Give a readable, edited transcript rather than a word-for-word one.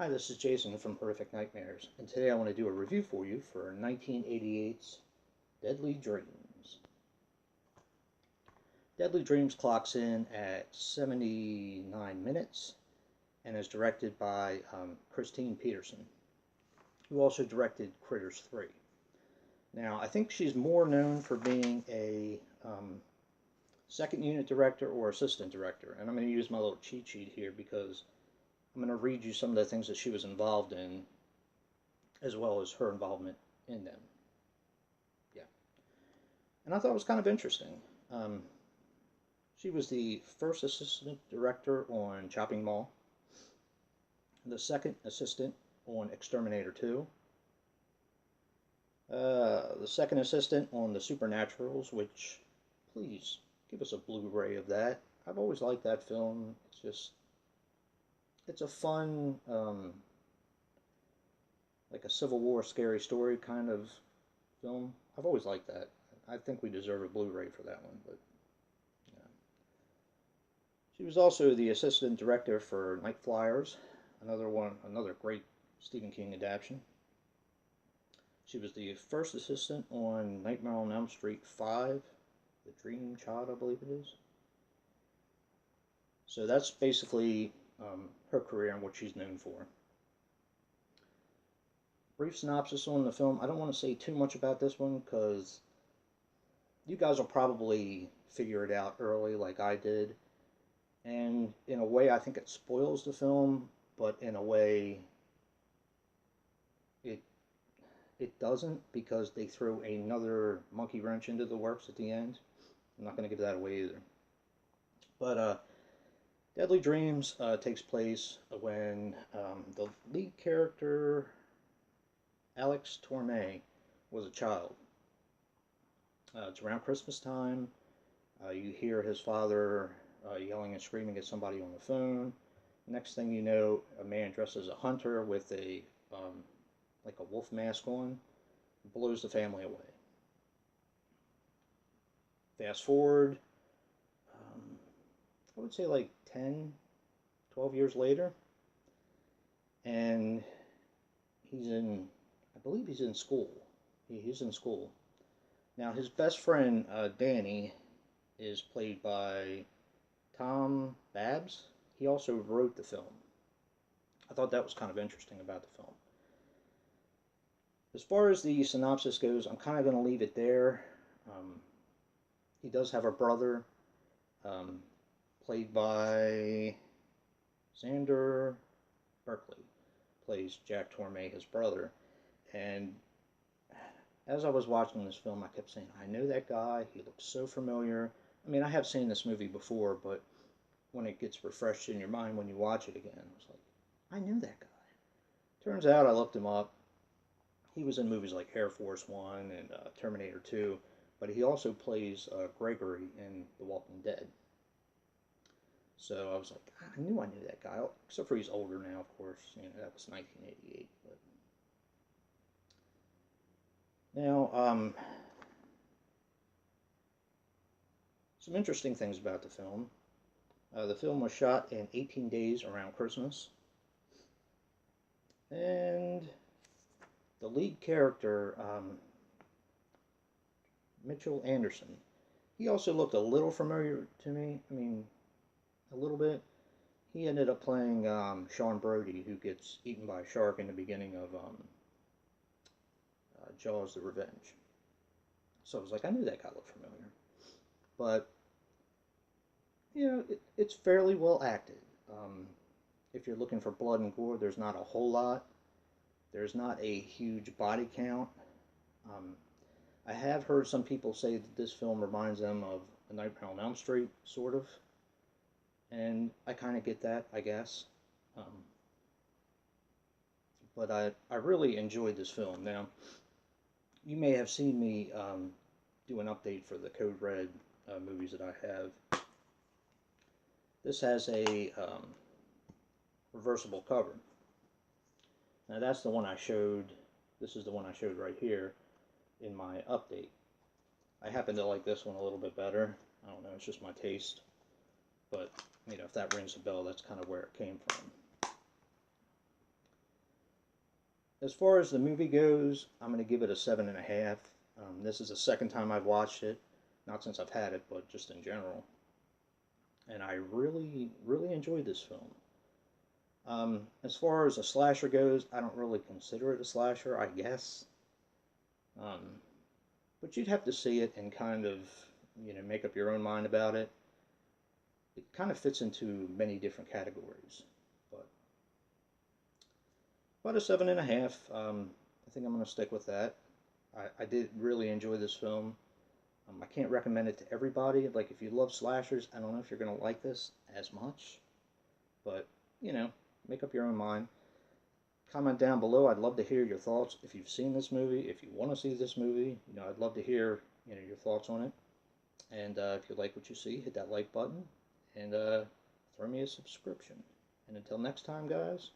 Hi, this is Jason from Horrific Nightmares, and today I want to do a review for you for 1988's Deadly Dreams. Deadly Dreams clocks in at 79 minutes and is directed by Christine Peterson, who also directed Critters 3. Now, I think she's more known for being a second unit director or assistant director, and I'm going to use my little cheat sheet here because I'm going to read you some of the things that she was involved in, as well as her involvement in them. Yeah. And I thought it was kind of interesting. She was the first assistant director on Chopping Mall, the second assistant on Exterminator 2, the second assistant on The Supernaturals, which, please, give us a Blu-ray of that. I've always liked that film. It's a fun, like a Civil War scary story kind of film. I've always liked that. I think we deserve a Blu-ray for that one, but yeah. She was also the assistant director for Night Flyers, another great Stephen King adaptation. She was the first assistant on Nightmare on Elm Street 5, The Dream Child, I believe it is. So that's basically her career and what she's known for. Brief synopsis on the film. I don't want to say too much about this one because you guys will probably figure it out early like I did. And in a way, I think it spoils the film, but in a way, it doesn't, because they throw another monkey wrench into the works at the end. I'm not going to give that away either. But Deadly Dreams takes place when the lead character, Alex Torme, was a child. It's around Christmas time. You hear his father yelling and screaming at somebody on the phone. Next thing you know, a man dressed as a hunter with like a wolf mask on blows the family away. Fast forward, I would say like 10, 12 years later, and I believe he's in school. He's in school. Now, his best friend, Danny, is played by Tom Babs. He also wrote the film. I thought that was kind of interesting about the film. As far as the synopsis goes, I'm kind of going to leave it there. He does have a brother, played by Xander Berkeley, plays Jack Torme, his brother. And as I was watching this film, I kept saying, I know that guy. He looks so familiar. I mean, I have seen this movie before, but when it gets refreshed in your mind when you watch it again, I was like, I knew that guy. Turns out I looked him up. He was in movies like Air Force One and Terminator 2, but he also plays Gregory in The Walking Dead. So I was like, I knew that guy, except for he's older now, of course. You know, that was 1988. But now, some interesting things about the film. The film was shot in 18 days around Christmas. And the lead character, Mitchell Anderson, he also looked a little familiar to me. I mean, a little bit. He ended up playing Sean Brody, who gets eaten by a shark in the beginning of Jaws: The Revenge. So I was like, I knew that guy looked familiar. But, you know, it's fairly well acted. If you're looking for blood and gore, there's not a whole lot. There's not a huge body count. I have heard some people say that this film reminds them of A Nightmare on Elm Street, sort of. And I kind of get that, I guess. But I really enjoyed this film. Now, you may have seen me do an update for the Code Red movies that I have. This has a reversible cover. Now that's the one I showed. This is the one I showed right here in my update. I happen to like this one a little bit better. I don't know, it's just my taste. But, you know, if that rings a bell, that's kind of where it came from. As far as the movie goes, I'm going to give it a 7.5. This is the second time I've watched it, not since I've had it, but just in general. And I really, really enjoyed this film. As far as a slasher goes, I don't really consider it a slasher, I guess. Um, but you'd have to see it and kind of, make up your own mind about it. It kind of fits into many different categories. But about a 7.5. I think I'm going to stick with that. I did really enjoy this film. I can't recommend it to everybody. Like, if you love slashers, I don't know if you're going to like this as much. But, make up your own mind. Comment down below. I'd love to hear your thoughts. If you've seen this movie, if you want to see this movie, I'd love to hear, your thoughts on it. And if you like what you see, hit that like button and throw me a subscription. And until next time, guys,